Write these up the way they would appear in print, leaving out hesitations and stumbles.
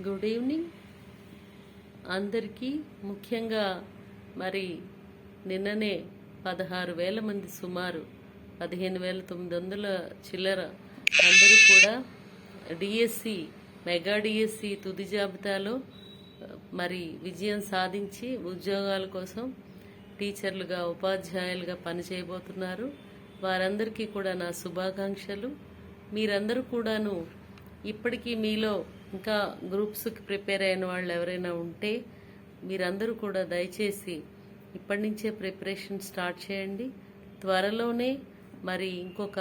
Good evening అందరికీ. ముఖ్యంగా మరి నిన్ననే 16,000 మంది, సుమారు 15,900 చిల్లర అందరూ కూడా డిఎస్సి, మెగా డిఎస్సి తుది జాబితాలో మరి విజయం సాధించి ఉద్యోగాల కోసం టీచర్లుగా, ఉపాధ్యాయులుగా పనిచేయబోతున్నారు. వారందరికీ కూడా నా శుభాకాంక్షలు. మీరందరూ కూడాను ఇప్పటికీ మీలో ఇంకా గ్రూప్స్కి ప్రిపేర్ అయిన వాళ్ళు ఎవరైనా ఉంటే మీరందరూ కూడా దయచేసి ఇప్పటి నుంచే ప్రిపరేషన్ స్టార్ట్ చేయండి. త్వరలోనే మరి ఇంకొక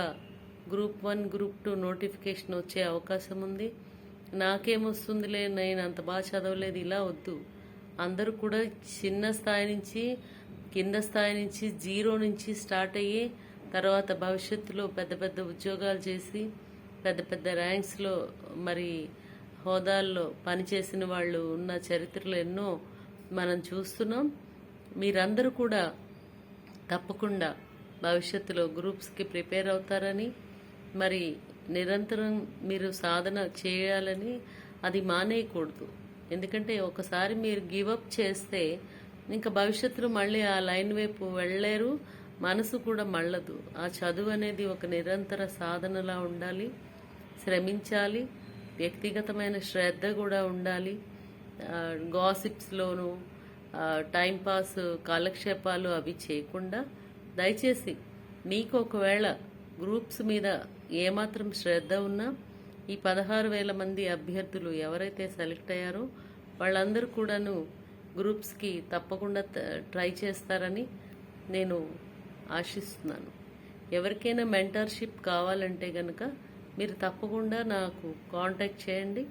గ్రూప్ 1, గ్రూప్ 2 నోటిఫికేషన్ వచ్చే అవకాశం ఉంది. నాకేమొస్తుందిలే, నేను అంత బాగా చదవలేదు, ఇలా వద్దు. అందరూ కూడా చిన్న స్థాయి నుంచి, కింద స్థాయి నుంచి, జీరో నుంచి స్టార్ట్ అయ్యి తర్వాత భవిష్యత్తులో పెద్ద పెద్ద ఉద్యోగాలు చేసి పెద్ద పెద్ద ర్యాంక్స్లో మరి హోదాల్లో పనిచేసిన వాళ్ళు ఉన్న చరిత్రలు ఎన్నో మనం చూస్తున్నాం. మీరందరూ కూడా తప్పకుండా భవిష్యత్తులో గ్రూప్స్కి ప్రిపేర్ అవుతారని, మరి నిరంతరం మీరు సాధన చేయాలని, అది మానేయకూడదు. ఎందుకంటే ఒకసారి మీరు గివప్ చేస్తే ఇంకా భవిష్యత్తులో మళ్ళీ ఆ లైన్ వైపు వెళ్ళలేరు, మనసు కూడా మళ్ళదు. ఆ చదువు అనేది ఒక నిరంతర సాధనలా ఉండాలి, శ్రమించాలి, వ్యక్తిగతమైన శ్రద్ధ కూడా ఉండాలి. గాసిప్స్లోను టైంపాస్, కాలక్షేపాలు అవి చేయకుండా దయచేసి మీకు ఒకవేళ గ్రూప్స్ మీద ఏమాత్రం శ్రద్ధ ఉన్నా ఈ 16,000 మంది అభ్యర్థులు ఎవరైతే సెలెక్ట్ అయ్యారో వాళ్ళందరూ కూడాను గ్రూప్స్కి తప్పకుండా ట్రై చేస్తారని నేను ఆశిస్తున్నాను. ఎవరికైనా మెంటర్షిప్ కావాలంటే కనుక మీరు తప్పకుండా నాకు కాంటాక్ట్ చేయండి.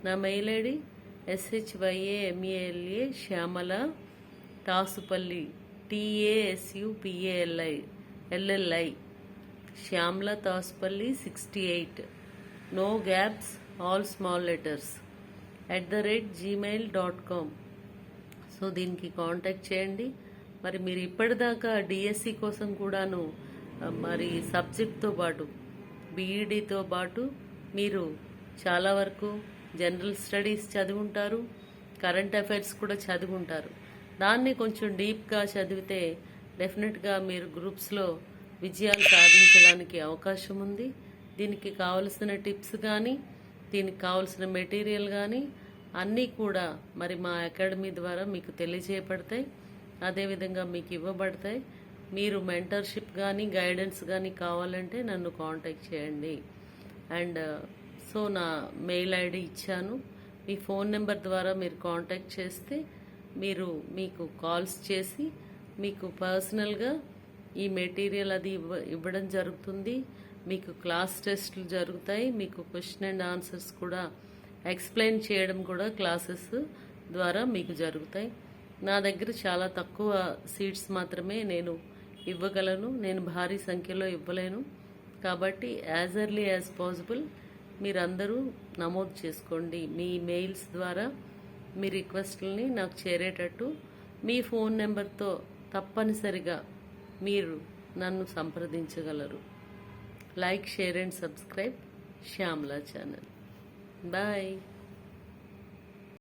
నా mail ID SHYAMELA Shyamala Tasupalli TASUPALI Shyamala Tasupalli 68, no gaps, all small letters @gmail.com. So దీనికి కాంటాక్ట్ చేయండి. మరి మీరు ఇప్పటిదాకా డిఎస్సి కోసం కూడాను మరి సబ్జెక్ట్తో పాటు బీఈడీతో పాటు మీరు చాలా వరకు జనరల్ స్టడీస్ చదివి ఉంటారు, కరెంట్ అఫైర్స్ కూడా చదివి ఉంటారు. దాన్ని కొంచెం డీప్గా చదివితే డెఫినెట్గా మీరు గ్రూప్స్లో విజయాలు సాధించడానికి అవకాశం ఉంది. దీనికి కావలసిన టిప్స్ కానీ, దీనికి కావలసిన మెటీరియల్ కానీ అన్నీ కూడా మరి మా అకాడమీ ద్వారా మీకు తెలియజేయబడతాయి, అదేవిధంగా మీకు ఇవ్వబడతాయి. మీరు మెంటర్షిప్ కానీ, గైడెన్స్ కానీ కావాలంటే నన్ను కాంటాక్ట్ చేయండి. అండ్ సో నా మెయిల్ ఐడి ఇచ్చాను. మీ ఫోన్ నెంబర్ ద్వారా మీరు కాంటాక్ట్ చేస్తే మీకు కాల్స్ చేసి మీకు పర్సనల్గా ఈ మెటీరియల్ అది ఇవ్వడం జరుగుతుంది. మీకు క్లాస్ టెస్టులు జరుగుతాయి, మీకు క్వశ్చన్ అండ్ ఆన్సర్స్ కూడా ఎక్స్ప్లెయిన్ చేయడం కూడా క్లాసెస్ ద్వారా మీకు జరుగుతాయి. నా దగ్గర చాలా తక్కువ సీట్స్ మాత్రమే నేను ఇవ్వగలను, నేను భారీ సంఖ్యలో ఇవ్వలేను. కాబట్టి యాజ్ ఎర్లీ యాజ్ పాసిబుల్ మీరందరూ నమోదు చేసుకోండి. మీ మెయిల్స్ ద్వారా మీ రిక్వెస్ట్లని నాకు చేరేటట్టు మీ ఫోన్ నెంబర్తో తప్పనిసరిగా మీరు నన్ను సంప్రదించగలరు. Like, share and subscribe Shyamala channel. Bye.